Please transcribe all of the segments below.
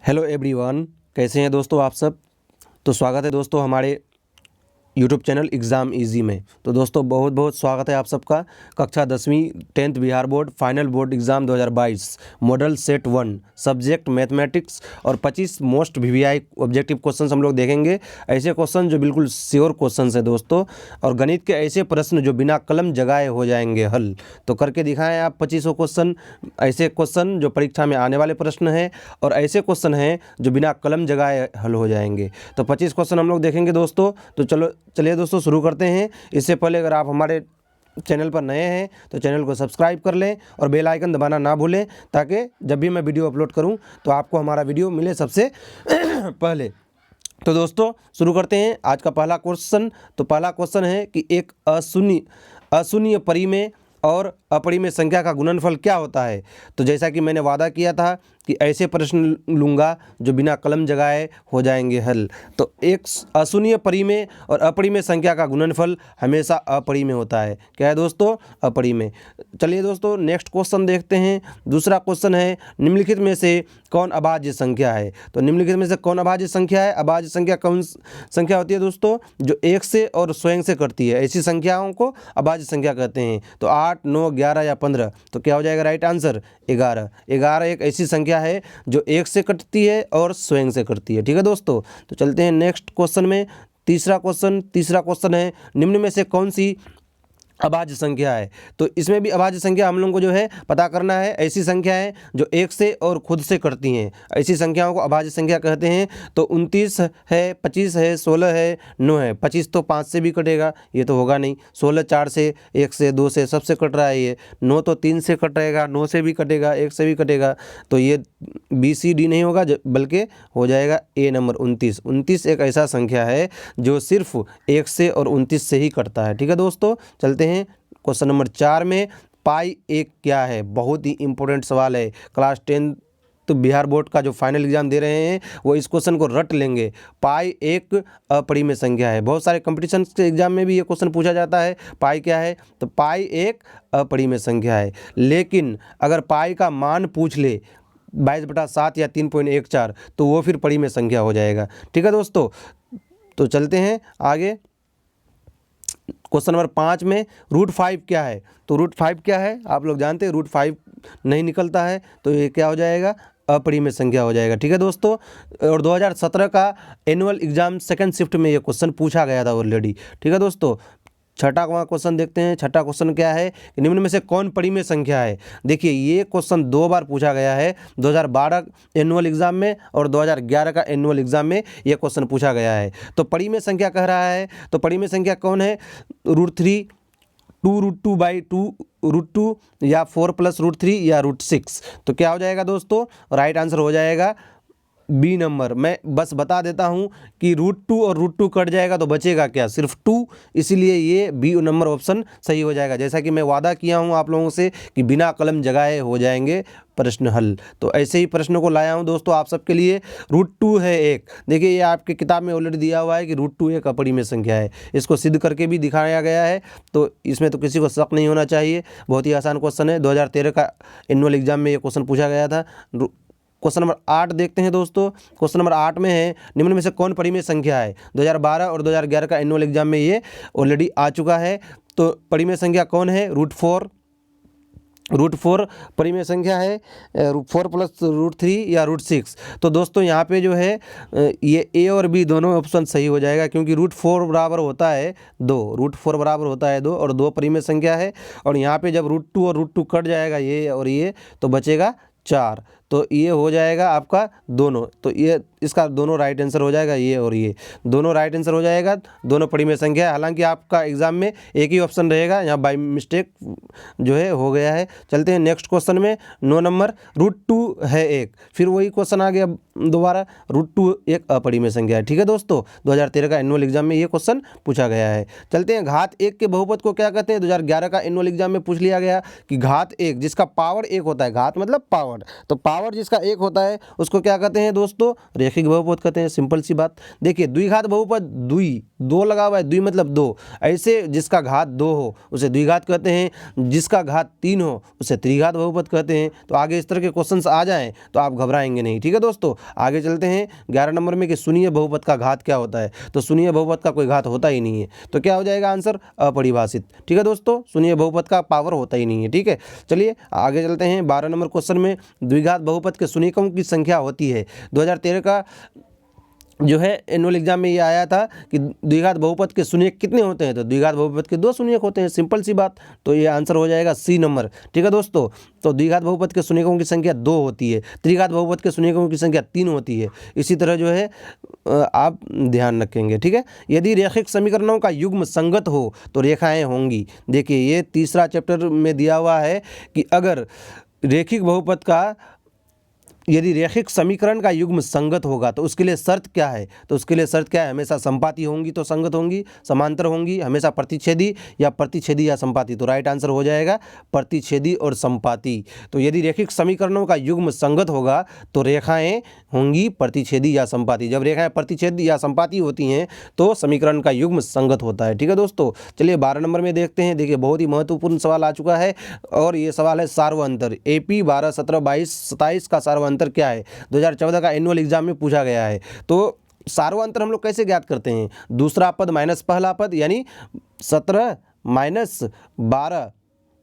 Hello everyone, कैसे हैं दोस्तों आप सब। तो स्वागत है दोस्तों हमारे यूट्यूब चैनल एग्ज़ाम इजी में। तो दोस्तों बहुत बहुत स्वागत है आप सबका। कक्षा 10वीं 10th Bihar board final board exam 2022 model set 1 subject mathematics और 25 मोस्ट वीवीआई ऑब्जेक्टिव क्वेश्चंस हम लोग देखेंगे। ऐसे क्वेश्चन जो बिल्कुल श्योर क्वेश्चंस हैं दोस्तों, और गणित के ऐसे प्रश्न जो बिना कलम जगाए हो जाएंगे हल। तो करके दिखाएं आप 25 क्वेश्चन, ऐसे क्वेश्चन जो परीक्षा में आने वाले प्रश्न हैं और ऐसे क्वेश्चन हैं जो बिना कलम जगाए हल हो जाएंगे। तो 25 क्वेश्चन हम लोग देखेंगे दोस्तों। तो चलिए दोस्तों शुरू करते हैं। इससे पहले अगर आप हमारे चैनल पर नए हैं तो चैनल को सब्सक्राइब कर लें और बेल आइकन दबाना ना भूलें, ताकि जब भी मैं वीडियो अपलोड करूं तो आपको हमारा वीडियो मिले सबसे पहले। तो दोस्तों शुरू करते हैं आज का पहला क्वेश्चन। तो पहला क्वेश्चन है कि एक अशून्य परिमेय और अपरिमेय संख्या का गुणनफल क्या होता है। तो जैसा कि मैंने वादा किया था कि ऐसे प्रश्न लूँगा जो बिना कलम जगाए हो जाएंगे हल। तो एक अशून्य परिमेय और अपरिमेय संख्या का गुणनफल हमेशा अपरिमेय होता है। क्या है दोस्तों? अपरिमेय। चलिए दोस्तों नेक्स्ट क्वेश्चन देखते हैं। दूसरा क्वेश्चन है निम्नलिखित में से कौन अभाज्य संख्या है। तो निम्नलिखित में से कौन अभाज्य संख्या है? अभाज्य संख्या कौन संख्या होती है दोस्तों? जो एक से और स्वयं से कटती है, ऐसी संख्याओं को अभाज्य संख्या कहते हैं। तो 8, 9, 11 या 15, तो क्या हो जाएगा राइट आंसर? 11। 11 एक ऐसी संख्या है जो एक से कटती है और स्वयं से कटती है। ठीक है दोस्तों। तो चलते हैं नेक्स्ट क्वेश्चन में। तीसरा क्वेश्चन है निम्न में से कौन सी अभाज्य संख्या है। तो इसमें भी अभाज्य संख्या हम लोगों को जो है पता करना है। ऐसी संख्या है जो एक से और खुद से कटती हैं, ऐसी संख्याओं को अभाज्य संख्या कहते हैं। तो 29 है, 25 है, 16 है, 9 है। 25 तो 5 से भी कटेगा, ये तो होगा नहीं। 16 4 से, 1 से, 2 से, सबसे कट रहा है ये। 9 तो 3 से कटेगा, 9 से भी कटेगा, 1 से भी कटेगा। तो ये BCD नहीं होगा, बल्कि हो जाएगा A नंबर 29। 29 एक ऐसा संख्या है जो सिर्फ 1 से और 29 से ही कटता है। ठीक है दोस्तों। चलते हैं क्वेश्चन नंबर 4 में। पाई एक क्या है? बहुत ही इंपॉर्टेंट सवाल है। क्लास 10 तो बिहार बोर्ड का जो फाइनल एग्जाम दे रहे हैं वो इस क्वेश्चन को रट लेंगे। पाई एक अपरिमेय संख्या है। बहुत सारे कंपटीशन के एग्जाम में भी ये क्वेश्चन पूछा जाता है, पाई क्या है? तो पाई एक अपरिमेय संख्या है। लेकिन अगर पाई का मान पूछ ले 22/7 या 3.14, तो वो फिर परिमेय संख्या हो जाएगा। ठीक है दोस्तों। तो चलते हैं आगे। क्वेश्चन नंबर 5 में √5 क्या है? तो √5 क्या है आप लोग जानते हैं। √5 नहीं निकलता है तो ये क्या हो जाएगा? अपरिमेय संख्या हो जाएगा। ठीक है दोस्तों। और 2017 का एनुअल एग्जाम सेकंड शिफ्ट में ये क्वेश्चन पूछा गया था ऑलरेडी। ठीक है दोस्तों। छठा क्वेश्चन देखते हैं। छठा क्वेश्चन क्या है कि निम्न में से कौन परिमेय संख्या है। देखिए ये क्वेश्चन 2 बार पूछा गया है, 2012 एनुअल एग्जाम में और 2011 का एनुअल एग्जाम में ये क्वेश्चन पूछा गया है। तो परिमेय संख्या कह रहा है, तो परिमेय संख्या कौन है? √3, 2√2/2, √2 या 4 + √3 या √6। तो क्या हो जाएगा दोस्तों? राइट आंसर हो जाएगा B नंबर। मैं बस बता देता हूँ कि √2 और √2 कट जाएगा तो बचेगा क्या? सिर्फ 2। इसीलिए ये B नंबर ऑप्शन सही हो जाएगा। जैसा कि मैं वादा किया हूँ आप लोगों से कि बिना कलम जगाए हो जाएंगे प्रश्न हल। तो ऐसे ही प्रश्नों को लाया हूँ दोस्तों आप सबके लिए। √2 है एक। देखिए ये आपकी किताब में ऑलरेडी दिया हुआ है कि √2 एक अपरिमेय संख्या है। इसको सिद्ध करके भी दिखाया गया है, तो इसमें तो किसी को शक नहीं होना चाहिए। बहुत ही आसान क्वेश्चन है। 2013 का एनुअल एग्जाम में ये क्वेश्चन पूछा गया था। क्वेश्चन नंबर 8 देखते हैं दोस्तों। क्वेश्चन नंबर 8 में है निम्न में से कौन परिमेय संख्या है। 2012 और 2011 का एनुअल एग्जाम में ये ऑलरेडी आ चुका है। तो परिमेय संख्या कौन है? √4 परिमेय संख्या है। 4 + √3 या √6। तो दोस्तों यहाँ पे जो है ये A और B दोनों ऑप्शन सही हो जाएगा, क्योंकि √4 बराबर होता है 2। √4 बराबर होता है 2 और 2 परिमेय संख्या है। और यहाँ पे जब √2 और √2 कट जाएगा ये और ये, तो बचेगा 4। तो ये हो जाएगा आपका दोनों। तो ये इसका दोनों राइट आंसर हो जाएगा। ये और ये दोनों राइट आंसर हो जाएगा। दोनों परिमेय संख्या है। हालांकि आपका एग्जाम में एक ही ऑप्शन रहेगा, यहाँ बाय मिस्टेक जो है हो गया है। चलते हैं नेक्स्ट क्वेश्चन में। 9 नंबर √2 है एक। फिर वही क्वेश्चन आ गया दोबारा। √2 एक अपरिमेय संख्या है। ठीक है दोस्तों। 2013 का एनुअल एग्जाम में ये क्वेश्चन पूछा गया है। चलते हैं घात 1 के बहुपद को क्या कहते हैं। 2011 का एनुअल एग्जाम में पूछ लिया गया कि घात 1 जिसका पावर 1 होता है। घात मतलब पावर, तो पावर जिसका 1 होता है उसको क्या कहते हैं दोस्तों, रैखिक बहुपद कहते हैं। सिंपल सी बात। देखिए द्विघात बहुपद, दो लगा हुआ है, द्वि मतलब 2, ऐसे जिसका घात 2 हो उसे द्विघात कहते हैं, जिसका घात 3 हो उसे त्रिघात बहुपद कहते हैं। तो आगे इस तरह के क्वेश्चंस आ जाएं तो आप घबराएंगे नहीं, ठीक है दोस्तों। आगे चलते हैं 11 नंबर में कि शून्य बहुपद का घात क्या होता है। तो शून्य बहुपद का कोई घात होता ही नहीं है, तो क्या हो जाएगा आंसर, अपरिभाषित, ठीक है दोस्तों। शून्य बहुपद का पावर होता ही नहीं है, ठीक है। चलिए आगे चलते हैं 12 नंबर क्वेश्चन में, द्विघात बहुपद के शून्यकों की संख्या होती है। 2013 का जो है एनुअल एग्जाम में ये आया था कि द्विघात बहुपद के शून्यक कितने होते हैं। तो द्विघात बहुपद के 2 शून्यक होते हैं, सिंपल सी बात। तो ये आंसर हो जाएगा सी नंबर, ठीक है दोस्तों। तो द्विघात बहुपद के शून्यकों की संख्या 2 होती है, त्रिघात बहुपद के शून्यकों की संख्या 3 होती है। इसी तरह जो है आप ध्यान रखेंगे, ठीक है। यदि रैखिक समीकरणों का युग्म संगत हो तो रेखाएं होंगी। देखिए ये तीसरा चैप्टर में दिया हुआ है कि अगर रैखिक बहुपद का यदि रैखिक समीकरण का युग्म संगत होगा तो उसके लिए शर्त क्या है। तो उसके लिए शर्त क्या है, हमेशा संपाती होंगी तो संगत होंगी, समांतर होंगी, हमेशा प्रतिच्छेदी या संपाती। तो राइट आंसर हो जाएगा प्रतिच्छेदी और संपाती। तो यदि रैखिक समीकरणों का युग्म संगत होगा तो रेखाएं होंगी प्रतिच्छेदी या संपाती। जब रेखाएं प्रतिच्छेदी या संपाती होती हैं तो समीकरण का युग्म संगत होता है, ठीक है दोस्तों। चलिए 12 नंबर में देखते हैं। देखिए बहुत ही महत्वपूर्ण सवाल आ चुका है और ये सवाल है सार्वअंतर। AP 12, 17, 22, 27 का सार्वअंतर क्या है। 2014 का एनुअल एग्जाम में पूछा गया है। तो सार्वअंतर हम लोग कैसे ज्ञात करते हैं, दूसरा पद माइनस पहला पद, यानी 17 माइनस 12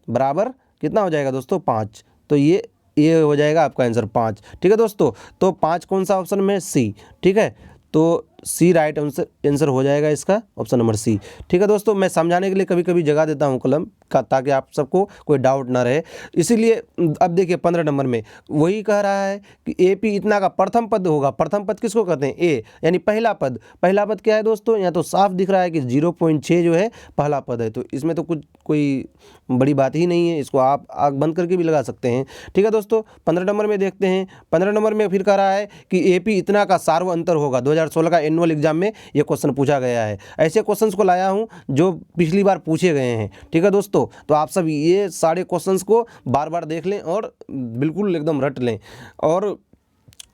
बराबर कितना हो जाएगा दोस्तों, 5। तो ये हो जाएगा आपका आंसर 5, ठीक है दोस्तों। तो 5 कौन सा ऑप्शन में, सी, ठीक है। तो सी राइट आंसर हो जाएगा इसका, ऑप्शन नंबर सी, ठीक है दोस्तों। मैं समझाने के लिए कभी कभी जगह देता हूँ कलम का, ताकि आप सबको कोई डाउट ना रहे, इसीलिए। अब देखिए 15 नंबर में वही कह रहा है कि AP इतना का प्रथम पद होगा। प्रथम पद किसको कहते हैं, ए, यानी पहला पद। पहला पद क्या है दोस्तों, यहाँ तो साफ दिख रहा है कि 0.6 जो है पहला पद है। तो इसमें तो कोई बड़ी बात ही नहीं है, इसको आप आँख बंद करके भी लगा सकते हैं, ठीक है दोस्तों। 15 नंबर में देखते हैं। 15 नंबर में फिर कह रहा है कि AP इतना का सार्वअंतर होगा। 2016 का एनुअल एग्जाम में ये क्वेश्चन पूछा गया है। ऐसे क्वेश्चंस को लाया हूं जो पिछली बार पूछे गए हैं, ठीक है दोस्तों। तो आप सब ये सारे क्वेश्चंस को बार बार देख लें और बिल्कुल एकदम रट लें और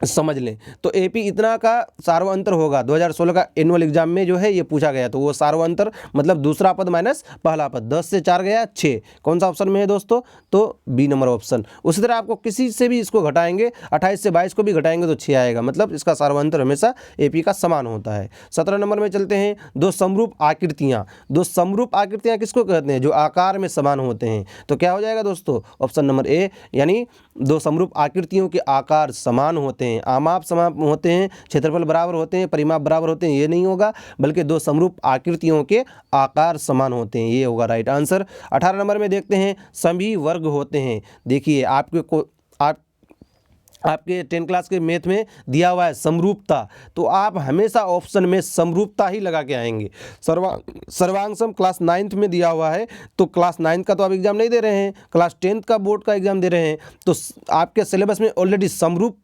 समझ लें। तो AP इतना का सार्वअंतर होगा। 2016 का एनुअल एग्जाम में जो है ये पूछा गया। तो वो सार्वअंतर मतलब दूसरा पद माइनस पहला पद, 10 से 4 गया 6। कौन सा ऑप्शन में है दोस्तों, तो बी नंबर ऑप्शन। उसी तरह आपको किसी से भी इसको घटाएंगे, 28 से 22 को भी घटाएंगे तो 6 आएगा, मतलब इसका सार्वअंतर हमेशा AP का समान होता है। 17 नंबर में चलते हैं। दो समरूप आकृतियाँ। दो समरूप आकृतियाँ किसको कहते हैं, जो आकार में समान होते हैं। तो क्या हो जाएगा दोस्तों, ऑप्शन नंबर ए, यानी दो समरूप आकृतियों के आकार समान होते हैं, आमाप समान होते हैं, क्षेत्रफल बराबर होते हैं, परिमाप बराबर होते हैं, ये नहीं होगा, बल्कि दो समरूप आकृतियों के आकार समान होते हैं, ये होगा राइट आंसर। 18 नंबर में देखते हैं। सभी वर्ग होते हैं। देखिए आपके 10 क्लास के मैथ में दिया हुआ है समरूपता, तो आप हमेशा ऑप्शन में समरूपता ही लगा के आएंगे। सर्वांगसम क्लास 9th में दिया हुआ है, तो क्लास 9th का तो आप एग्ज़ाम नहीं दे रहे हैं, क्लास 10th का बोर्ड का एग्ज़ाम दे रहे हैं। तो आपके सिलेबस में ऑलरेडी समरूपता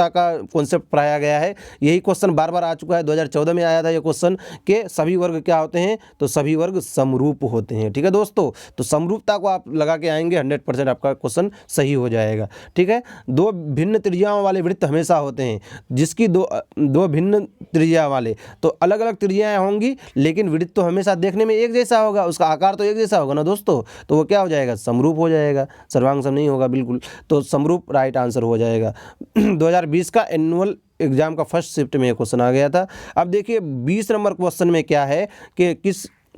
का कॉन्सेप्ट पढ़ाया गया है। यही क्वेश्चन बार बार आ चुका है, 2014 में आया था ये क्वेश्चन कि सभी वर्ग क्या होते हैं, तो सभी वर्ग समरूप होते हैं, ठीक है दोस्तों। तो समरूपता को आप लगा के आएंगे, 100% आपका क्वेश्चन सही हो जाएगा, ठीक है। दो भिन्न त्रिज्याओं वाले वृत्त हमेशा होते हैं, जिसकी दो भिन्न त्रिज्या वाले, तो अलग अलग त्रिज्याएं होंगी लेकिन वृत्त तो हमेशा देखने में एक जैसा होगा, उसका आकार तो एक जैसा होगा ना दोस्तों, तो वो क्या हो जाएगा, समरूप हो जाएगा, सर्वांगसम नहीं होगा बिल्कुल। तो समरूप राइट आंसर हो जाएगा। 2020 का एनुअल एग्जाम का फर्स्ट शिफ्ट में क्वेश्चन आ गया था। अब देखिए 20 नंबर क्वेश्चन में क्या है कि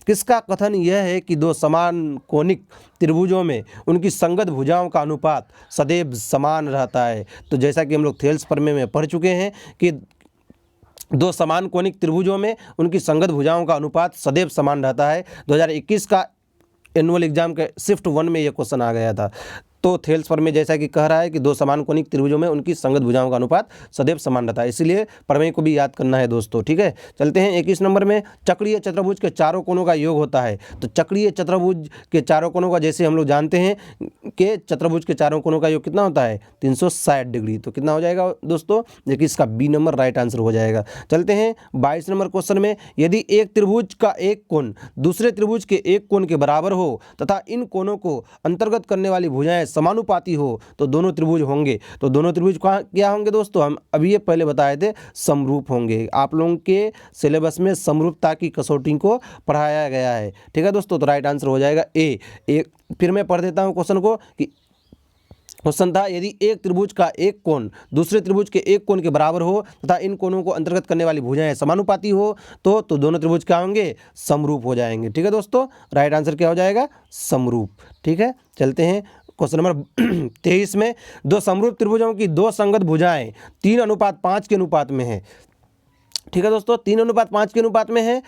किसका कथन यह है कि दो समान कोणिक त्रिभुजों में उनकी संगत भुजाओं का अनुपात सदैव समान रहता है। तो जैसा कि हम लोग थेल्स प्रमेय में पढ़ चुके हैं कि दो समान कोणिक त्रिभुजों में उनकी संगत भुजाओं का अनुपात सदैव समान रहता है। 2021 का एनुअल एग्जाम के शिफ्ट 1 में ये क्वेश्चन आ गया था। तो थेल्स प्रमेय जैसा कि कह रहा है कि दो समान कोणिक त्रिभुजों में उनकी संगत भुजाओं का अनुपात सदैव समान रहता है, इसलिए प्रमेय को भी याद करना है दोस्तों, ठीक है। चलते हैं 21 नंबर में। चक्रीय चतुर्भुज के चारों कोणों का योग होता है। तो चक्रीय चतुर्भुज के चारों कोणों का, जैसे हम लोग जानते हैं कि चतुर्भुज के चारों कोणों का योग कितना होता है, 360 डिग्री। तो कितना हो जाएगा दोस्तों, देखिए इसका बी नंबर राइट आंसर हो जाएगा। चलते हैं 22 नंबर क्वेश्चन में। यदि एक त्रिभुज का एक कोण दूसरे त्रिभुज के एक कोण के बराबर हो तथा इन कोणों को अंतर्गत करने वाली भुजाएं समानुपाती हो तो दोनों त्रिभुज होंगे। तो दोनों त्रिभुज क्या होंगे दोस्तों, हम अभी ये पहले बताए थे, समरूप होंगे। आप लोगों के सिलेबस में समरूपता की कसौटी को पढ़ाया गया है। ठीक है दोस्तों, तो राइट आंसर हो जाएगा ए। फिर मैं पढ़ देता हूँ क्वेश्चन को कि क्वेश्चन था, यदि एक त्रिभुज का एक कोण दूसरे त्रिभुज के एक कोण के बराबर हो तथा इन कोणों को अंतर्गत करने वाली भुजाएं समानुपाती हो तो दोनों त्रिभुज क्या होंगे, समरूप हो जाएंगे। ठीक है दोस्तों, राइट आंसर क्या हो जाएगा, समरूप। ठीक है, चलते हैं क्वेश्चन नंबर 23 में। दो समरूप त्रिभुजों की दो संगत भुजाएं 3:5 के अनुपात में है। ठीक है दोस्तों, 3:5 के अनुपात में है,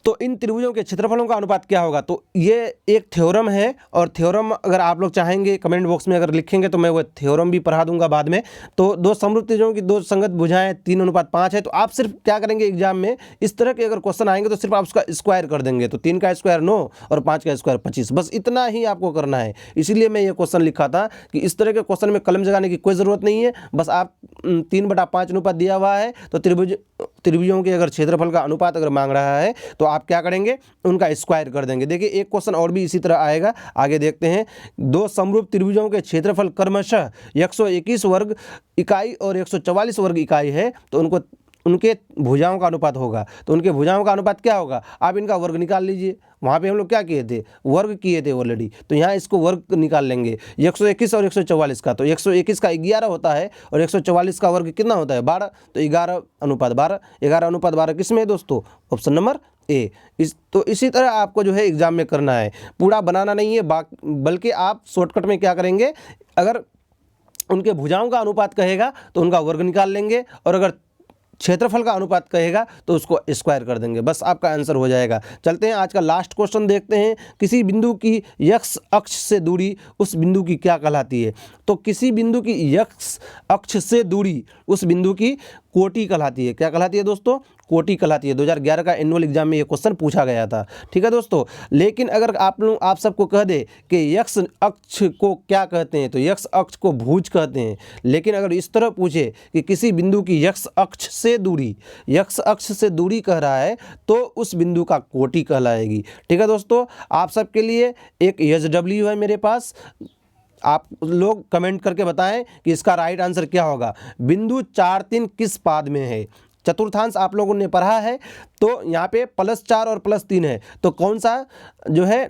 तो इन त्रिभुजों के क्षेत्रफलों का अनुपात क्या होगा। तो ये एक थ्योरम है, और थ्योरम अगर आप लोग चाहेंगे कमेंट बॉक्स में अगर लिखेंगे तो मैं वो थ्योरम भी पढ़ा दूंगा बाद में। तो दो समरूप त्रिभुजों की दो संगत भुजाएं 3:5 है, तो आप सिर्फ क्या करेंगे, एग्जाम में इस तरह के अगर क्वेश्चन आएंगे तो सिर्फ आप उसका स्क्वायर कर देंगे। तो 3 का स्क्वायर 9 और 5 का स्क्वायर 25, बस इतना ही आपको करना है। इसीलिए मैं ये क्वेश्चन लिखा था कि इस तरह के क्वेश्चन में कलम जगाने की कोई ज़रूरत नहीं है। बस आप 3/5 अनुपात दिया हुआ है, तो त्रिभुजों के अगर क्षेत्रफल का अनुपात अगर मांग रहा है तो आप क्या करेंगे, उनका स्क्वायर कर देंगे। देखिए एक क्वेश्चन और भी इसी तरह आएगा, आगे देखते हैं। दो समरूप त्रिभुजों के क्षेत्रफल क्रमशः 121 वर्ग इकाई और 144 वर्ग इकाई है, तो उनके भुजाओं का अनुपात होगा। तो उनके भुजाओं का अनुपात क्या होगा, आप इनका वर्ग निकाल लीजिए। वहाँ पे हम लोग क्या किए थे, वर्ग किए थे ऑलरेडी, तो यहाँ इसको वर्ग निकाल लेंगे। 121 और 144 का, तो 121 का 11 होता है और 144 का वर्ग कितना होता है, 12। तो 11:12, 11:12 किस में है दोस्तों, ऑप्शन नंबर ए। तो इसी तरह आपको जो है एग्जाम में करना है, पूरा बनाना नहीं है, बल्कि आप शॉर्टकट में क्या करेंगे, अगर उनके भुजाओं का अनुपात कहेगा तो उनका वर्ग निकाल लेंगे, और अगर क्षेत्रफल का अनुपात कहेगा तो उसको स्क्वायर कर देंगे, बस आपका आंसर हो जाएगा। चलते हैं आज का लास्ट क्वेश्चन देखते हैं। किसी बिंदु की x अक्ष से दूरी उस बिंदु की क्या कहलाती है। तो किसी बिंदु की x अक्ष से दूरी उस बिंदु की कोटि कहलाती है। क्या कहलाती है दोस्तों, कोटि कहलाती है। 2011 का एनुअल एग्जाम में ये क्वेश्चन पूछा गया था। ठीक है दोस्तों, लेकिन अगर आप सबको कह दे कि x अक्ष को क्या कहते हैं, तो x अक्ष को भुज कहते हैं। लेकिन अगर इस तरह पूछे कि किसी बिंदु की x अक्ष से दूरी कह रहा है, तो उस बिंदु का कोटि कहलाएगी। ठीक है दोस्तों, आप सबके लिए एक SW है मेरे पास, आप लोग कमेंट करके बताएं कि इसका राइट आंसर क्या होगा। बिंदु 4, 3 किस पाद में है। चतुर्थांश आप लोगों ने पढ़ा है, तो यहाँ पे +4 और +3 है, तो कौन सा जो है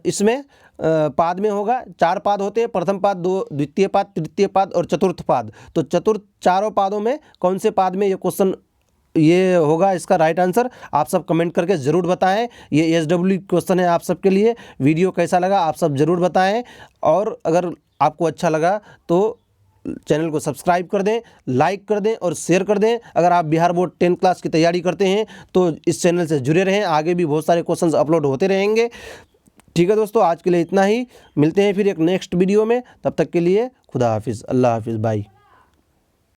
इसमें पाद में होगा। 4 पाद होते हैं, प्रथम पाद, द्वितीय पाद, तृतीय पाद और चतुर्थ पाद। तो चारों पादों में कौन से पाद में ये क्वेश्चन ये होगा, इसका राइट आंसर आप सब कमेंट करके ज़रूर बताएं। ये SW क्वेश्चन है आप सबके लिए। वीडियो कैसा लगा आप सब ज़रूर बताएं, और अगर आपको अच्छा लगा तो चैनल को सब्सक्राइब कर दें, लाइक कर दें और शेयर कर दें। अगर आप बिहार बोर्ड 10th क्लास की तैयारी करते हैं तो इस चैनल से जुड़े रहें, आगे भी बहुत सारे क्वेश्चंस अपलोड होते रहेंगे। ठीक है दोस्तों, आज के लिए इतना ही, मिलते हैं फिर एक नेक्स्ट वीडियो में। तब तक के लिए खुदा हाफिज़, अल्लाह हाफिज़, बाय।